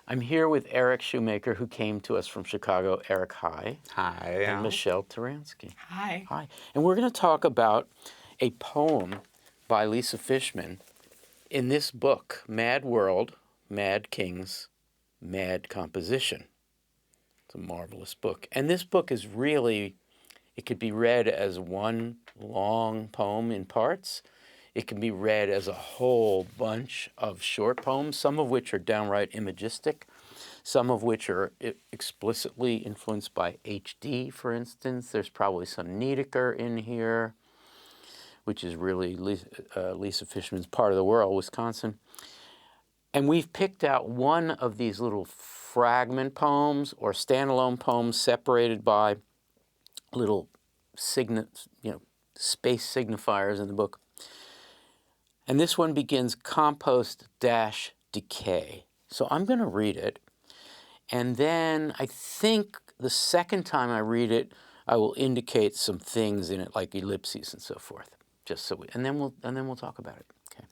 I'm here with Eric Shoemaker, who came to us from Chicago. Eric, hi. Hi. And Michelle Taransky. Hi. Hi. And we're going to talk about a poem by Lisa Fishman in this book, Mad World, Mad Kings, Mad Composition. It's a marvelous book. And this book is really, it could be read as one long poem in parts. It can be read as a whole bunch of short poems, some of which are downright imagistic, some of which are explicitly influenced by HD, for instance. There's probably some Niedecker in here, which is really Lisa Fishman's part of the world, Wisconsin. And we've picked out one of these little fragment poems or standalone poems separated by little space signifiers in the book. And this one begins Compost-decay. So I'm going to read it, and then I think the second time I read it, I will indicate some things in it, like ellipses and so forth. Just so and then we'll talk about it. Okay.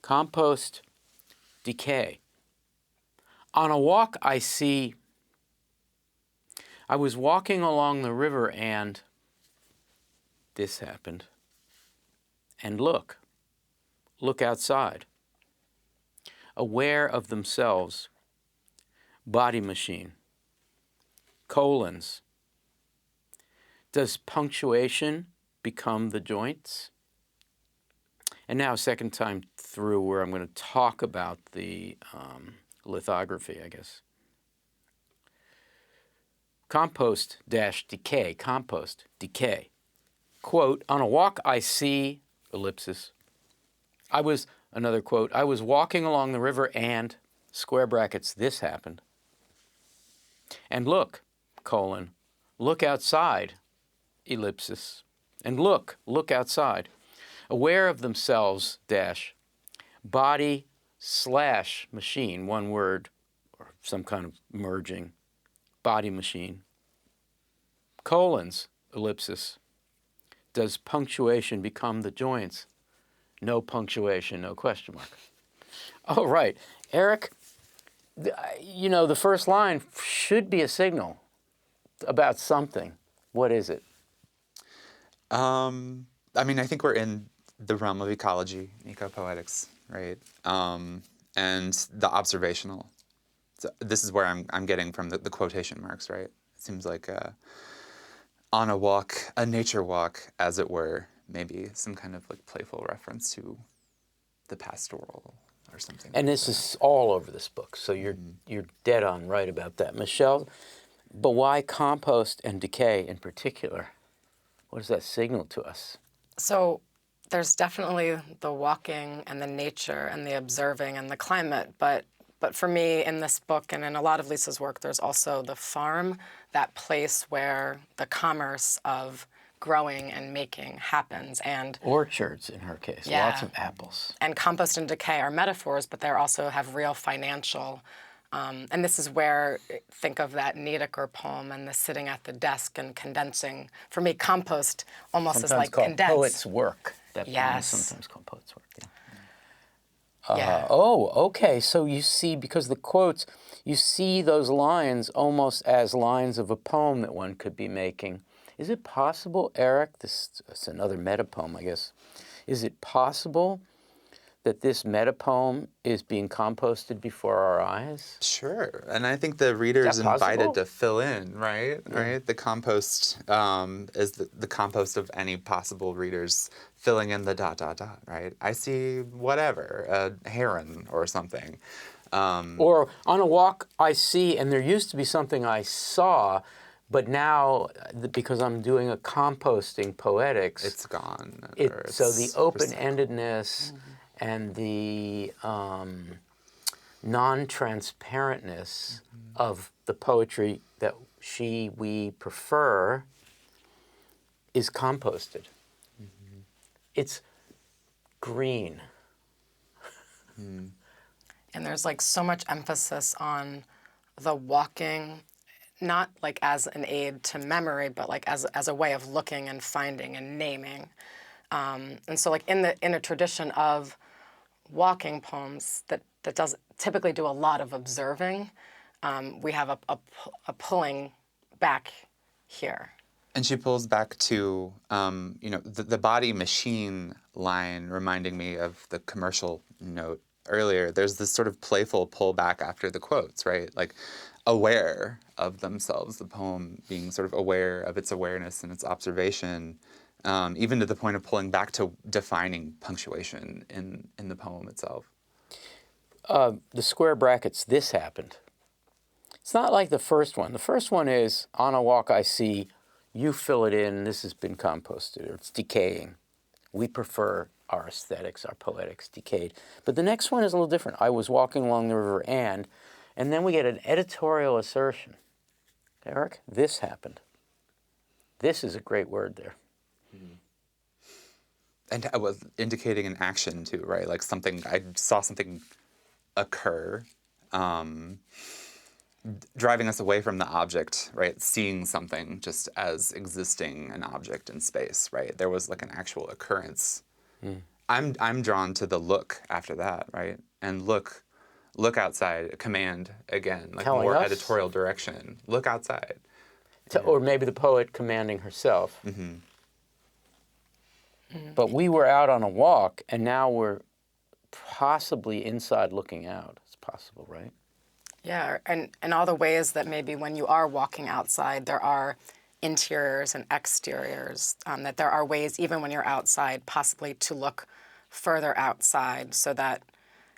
Compost-decay. On a walk I see. I was walking along the river and this happened. And look outside. Aware of themselves, body machine, colons. Does punctuation become the joints? And now, second time through, where I'm going to talk about the lithography, I guess. Compost-decay, compost, decay. Quote, on a walk I see, ellipsis. Another quote, I was walking along the river and, square brackets, this happened. And look, colon, look outside, ellipsis. And look outside. Aware of themselves, dash, body / machine, one word, or some kind of merging, body machine. Colons, ellipsis. Does punctuation become the joints? No punctuation, no question mark. Oh, right. Eric, the first line should be a signal about something. What is it? I think we're in the realm of ecology, ecopoetics, right? And the observational. So this is where I'm getting from the quotation marks, right? It seems like on a walk, a nature walk, as it were, maybe some kind of like playful reference to the pastoral or something. And this is all over this book, so you're dead on right about that. Michelle, but why compost and decay in particular? What does that signal to us? So there's definitely the walking and the nature and the observing and the climate, but for me in this book and in a lot of Lisa's work, there's also the farm, that place where the commerce of growing and making happens. And orchards in her case, lots of apples. And compost and decay are metaphors, but they also have real financial. And this is where, think of that Niedecker poem and the sitting at the desk and condensing. For me, compost almost Sometimes is like called condensed. Poet's work. That Yes. poem is sometimes called poet's work. Yeah. Yeah. Okay. So you see, because the quotes, you see those lines almost as lines of a poem that one could be making. Is it possible, Eric, this is another meta poem, I guess. Is it possible that this meta poem is being composted before our eyes? Sure, and I think the reader is invited to fill in, right? Yeah. Right. The compost is the compost of any possible readers filling in the ... Right? I see whatever, a heron or something. Or on a walk I see, and there used to be something I saw, but now because I'm doing a composting poetics, it's gone. So the open-endedness. And the non-transparentness of the poetry that we prefer is composted. It's green. And there's like so much emphasis on the walking, not like as an aid to memory, but like as a way of looking and finding and naming. And so like in a tradition of walking poems that typically do a lot of observing. We have a pulling back here. And she pulls back to, the body machine line reminding me of the commercial note earlier. There's this sort of playful pullback after the quotes, right? Like aware of themselves, the poem being sort of aware of its awareness and its observation, even to the point of pulling back to defining punctuation in the poem itself. The square brackets, this happened. It's not like the first one. The first one is, on a walk I see, you fill it in, this has been composted, or it's decaying. We prefer our aesthetics, our poetics, decayed. But the next one is a little different. I was walking along the river and then we get an editorial assertion. Eric, this happened. This is a great word there. And I was indicating an action too, right? Like something, I saw something occur, driving us away from the object, right? Seeing something just as existing an object in space, right? There was like an actual occurrence. I'm drawn to the look after that, right? And look outside, command again, like Telling more us? editorial direction. Look outside. Or maybe the poet commanding herself. But we were out on a walk, and now we're possibly inside looking out. It's possible, right? Yeah, and all the ways that maybe when you are walking outside, there are interiors and exteriors, that there are ways, even when you're outside, possibly to look further outside so that,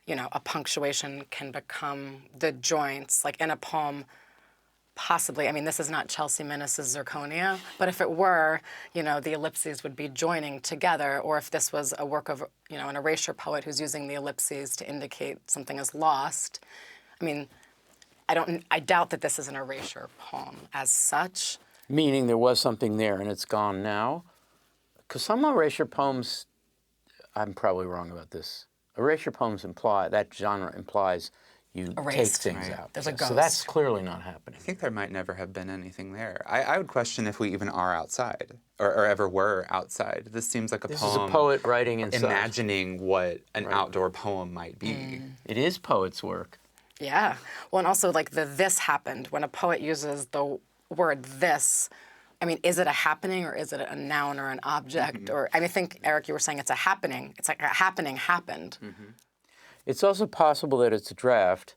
a punctuation can become the joints. Like in a poem, possibly, this is not Chelsea Minnis's Zirconia, but if it were, the ellipses would be joining together, or if this was a work of, an erasure poet who's using the ellipses to indicate something is lost. I doubt that this is an erasure poem as such. Meaning there was something there and it's gone now? Because some erasure poems, I'm probably wrong about this, erasure poems imply, that genre implies you Erased, take things right. out. There's a So ghost. that's clearly not happening. I think there might never have been anything there. I would question if we even are outside, or ever were outside. This seems like a This poem is a poet writing inside. imagining what an outdoor poem might be. It is poet's work. Yeah. Well, and also like this happened. When a poet uses the word this, is it a happening or is it a noun or an object? Or I think, Eric, you were saying it's a happening. It's like a happening happened. It's also possible that it's a draft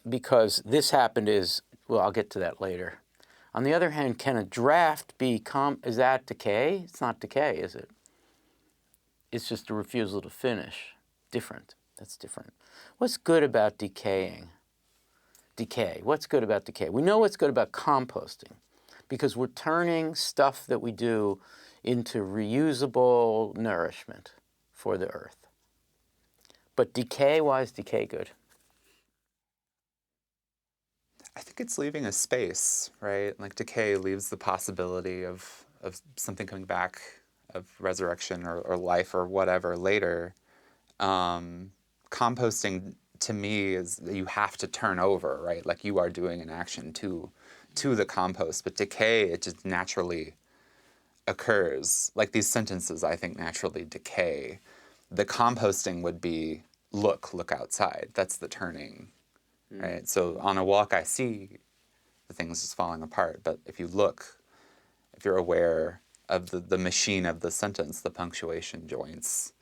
because this happened is, well, I'll get to that later. On the other hand, can a draft be, is that decay? It's not decay, is it? It's just a refusal to finish. Different. That's different. What's good about decaying? Decay. What's good about decay? We know what's good about composting because we're turning stuff that we do into reusable nourishment for the earth. But decay, why is decay good? I think it's leaving a space, right? Like decay leaves the possibility of something coming back, of resurrection or life or whatever later. Composting to me is that you have to turn over, right? Like you are doing an action to the compost, but decay, it just naturally occurs. Like these sentences, I think, naturally decay. The composting would be, look outside. That's the turning, right? So on a walk, I see the things just falling apart. But if you look, if you're aware of the machine of the sentence, the punctuation joints,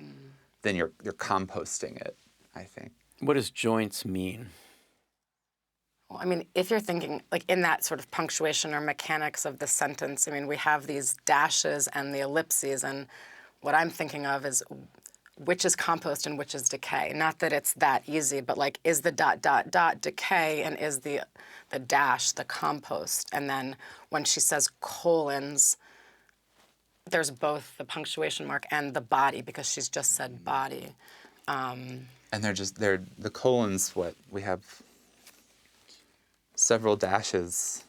then you're composting it, I think. What does joints mean? Well, if you're thinking, like in that sort of punctuation or mechanics of the sentence, we have these dashes and the ellipses, and what I'm thinking of is which is compost and which is decay. Not that it's that easy, but like, is the ... decay, and is the dash the compost? And then when she says colons, there's both the punctuation mark and the body, because she's just said body. And they're the colons, what we have several dashes,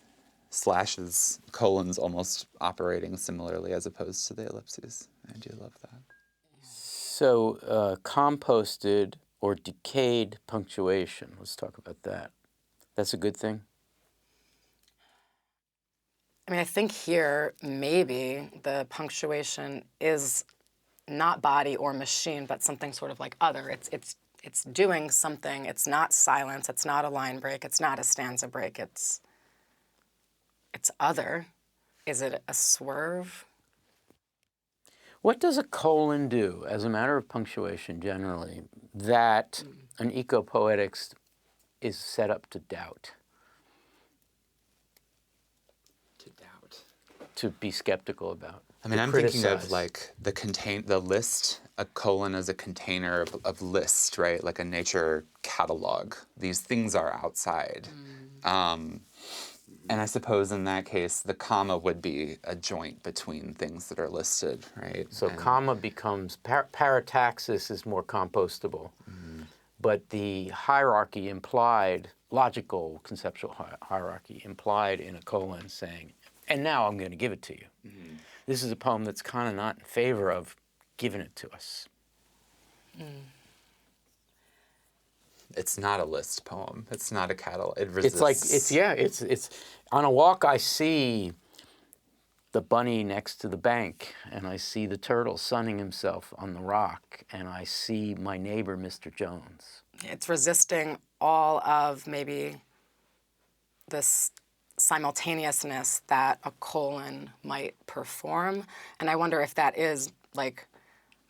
slashes, colons almost operating similarly as opposed to the ellipses. I do love that. So composted or decayed punctuation, let's talk about that. That's a good thing? I think here, maybe the punctuation is not body or machine, but something sort of like other. it's doing something. It's not silence. It's not a line break. It's not a stanza break. It's other. Is it a swerve? What does a colon do as a matter of punctuation generally that an ecopoetics is set up to doubt, To doubt. to be skeptical about? I mean, to I'm thinking of criticize? like the list, a colon as a container of list, right? Like a nature catalog. These things are outside. And I suppose in that case, the comma would be a joint between things that are listed, right? So And comma becomes, parataxis is more compostable. But the hierarchy implied, logical conceptual hierarchy implied in a colon saying, and now I'm going to give it to you. This is a poem that's kind of not in favor of giving it to us. it's not a list poem. It's not a catalog. It resists. It's on a walk I see the bunny next to the bank, and I see the turtle sunning himself on the rock, and I see my neighbor, Mr. Jones. It's resisting all of maybe this simultaneousness that a colon might perform. And I wonder if that is like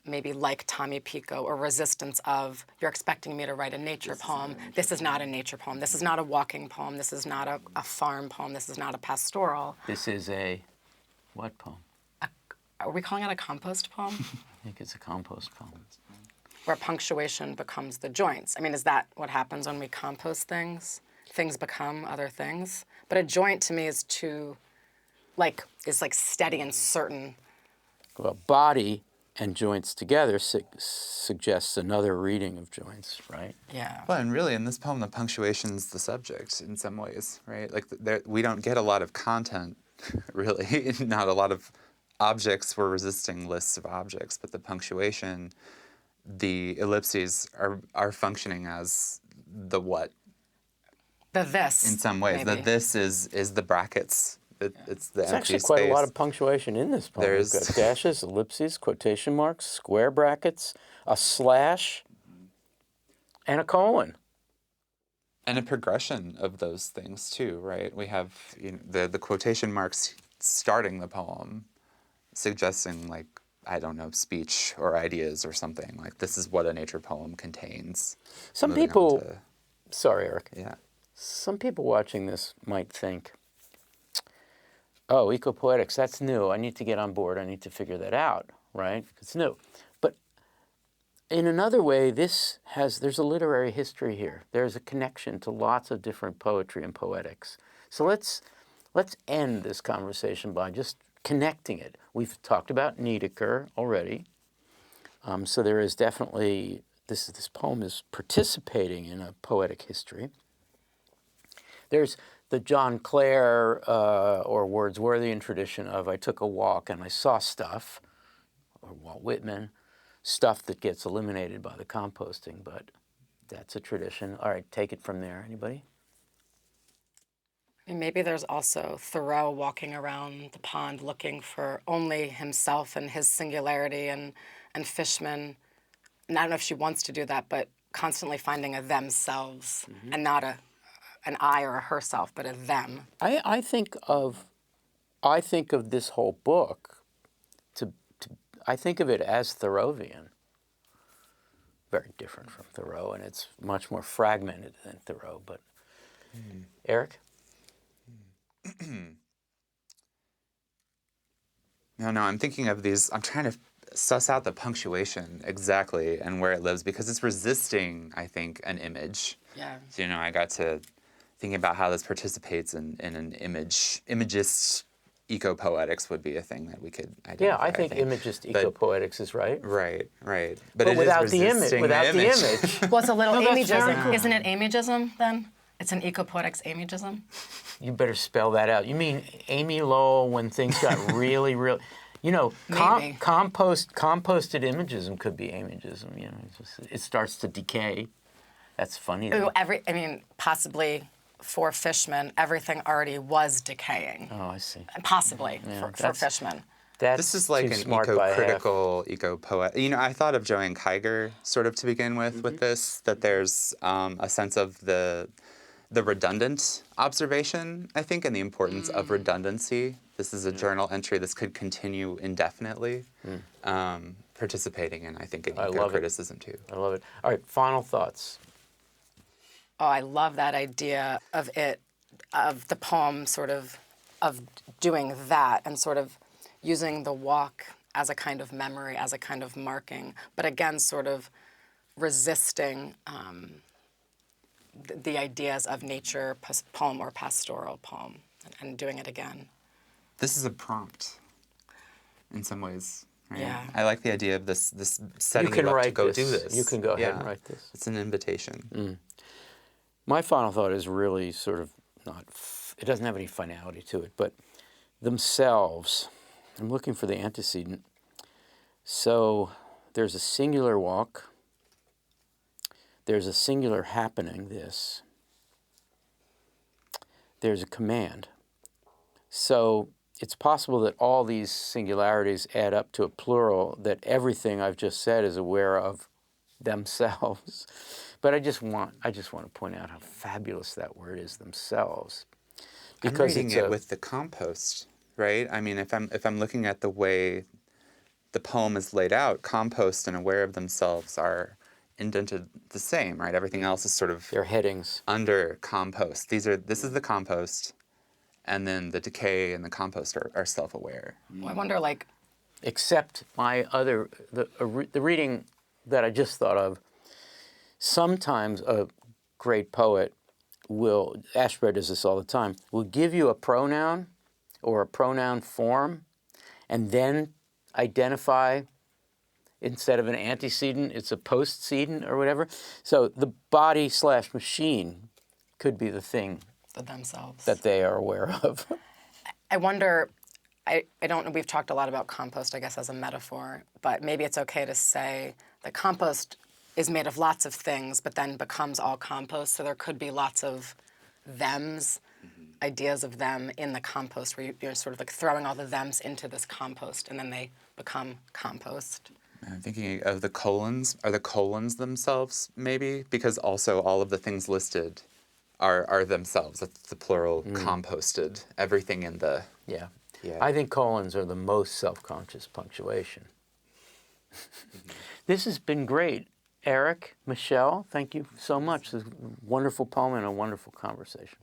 maybe like Tommy Pico, or resistance of, you're expecting me to write a nature poem. This is not a nature poem. This is not a walking poem. This is not a farm poem. This is not a pastoral. This is a what poem? Are we calling it a compost poem? I think it's a compost poem. Where punctuation becomes the joints. I mean, is that what happens when we compost things? Things become other things? But a joint to me is is like steady and certain. Well, body and joints together suggests another reading of joints, right? Yeah. Well, and really in this poem, the punctuation's the subject in some ways, right? Like we don't get a lot of content, really. Not a lot of objects. We're resisting lists of objects, but the punctuation, the ellipses are functioning as the what. The this. In some ways, maybe. the this is the brackets. It's the There's empty actually quite space. a lot of punctuation in this poem. There's- We've got dashes, ellipses, quotation marks, square brackets, a slash, and a colon. And a progression of those things too, right? We have the quotation marks starting the poem, suggesting like, I don't know, speech or ideas or something. Like this is what a nature poem contains. Some Moving on people, to- sorry, Eric. yeah. Some people watching this might think, oh, ecopoetics, that's new. I need to get on board. I need to figure that out, right? It's new. But in another way, there's a literary history here. There's a connection to lots of different poetry and poetics. So let's end this conversation by just connecting it. We've talked about Niedecker already. So there is definitely, this poem is participating in a poetic history. There's the John Clare or Wordsworthian tradition of I took a walk and I saw stuff, or Walt Whitman, stuff that gets eliminated by the composting, but that's a tradition. All right, take it from there. Anybody? And maybe there's also Thoreau walking around the pond looking for only himself and his singularity, and Fishman, and I don't know if she wants to do that, but constantly finding a themselves and not an I or a herself, but a them. I think of this whole book I think of it as Thoreauvian. Very different from Thoreau, and it's much more fragmented than Thoreau. But Eric? No, I'm thinking of these. I'm trying to suss out the punctuation exactly and where it lives because it's resisting, I think, an image. Yeah. So, I got to thinking about how this participates in an imagist ecopoetics would be a thing that we could identify. Yeah, I think imagist ecopoetics is right. Right. But it is without the image, resisting the image. Well, it's a little No, that's ameism. fair. Isn't it ameism then? It's an ecopoetics ameism. You better spell that out. You mean Amy Lowell when things got really, really... Maybe. composted imagism could be ameism. It starts to decay. That's funny. though. Possibly for Fishman, everything already was decaying. Oh, I see. Possibly for that's- Fishman. That This is like seems an smart by half. eco-critical, eco-poet. You know, I thought of Joanne Kiger sort of to begin with this, that there's a sense of the redundant observation, I think, and the importance of redundancy. This is a journal entry. This could continue indefinitely. Participating in, I think, in I love it. eco-criticism too. I love it. All right, final thoughts. Oh, I love that idea of the poem sort of doing that and sort of using the walk as a kind of memory, as a kind of marking, but again, sort of resisting the ideas of nature poem or pastoral poem and doing it again. This is a prompt in some ways. Right? Yeah. I like the idea of this setting can you up to write go this. do this. You can go ahead and write this. It's an invitation. My final thought is really sort of not, it doesn't have any finality to it, but themselves. I'm looking for the antecedent. So there's a singular walk. There's a singular happening, this. There's a command. So it's possible that all these singularities add up to a plural, that everything I've just said is aware of themselves. But I just want to point out how fabulous that word is, themselves. Because I'm reading it with the compost, right? I mean, if I'm looking at the way the poem is laid out, compost and aware of themselves are indented the same, right? Everything else is sort of They're headings under compost. This is the compost, and then the decay and the compost are self-aware. Well, I wonder, like, except the reading that I just thought of. Sometimes a great poet will, Ashbery does this all the time, will give you a pronoun or a pronoun form and then identify, instead of an antecedent, it's a postcedent or whatever. So the body/machine could be the thing for themselves that they are aware of. I wonder, I don't know, we've talked a lot about compost, I guess, as a metaphor, but maybe it's okay to say that compost is made of lots of things, but then becomes all compost. So there could be lots of thems, ideas of them in the compost, where you're sort of like throwing all the thems into this compost, and then they become compost. I'm thinking of the colons. Are the colons themselves, maybe? Because also all of the things listed are themselves. That's the plural, composted. Everything in the... Yeah. Yeah. I think colons are the most self-conscious punctuation. This has been great. Eric, Michelle, thank you so much. This is a wonderful poem and a wonderful conversation.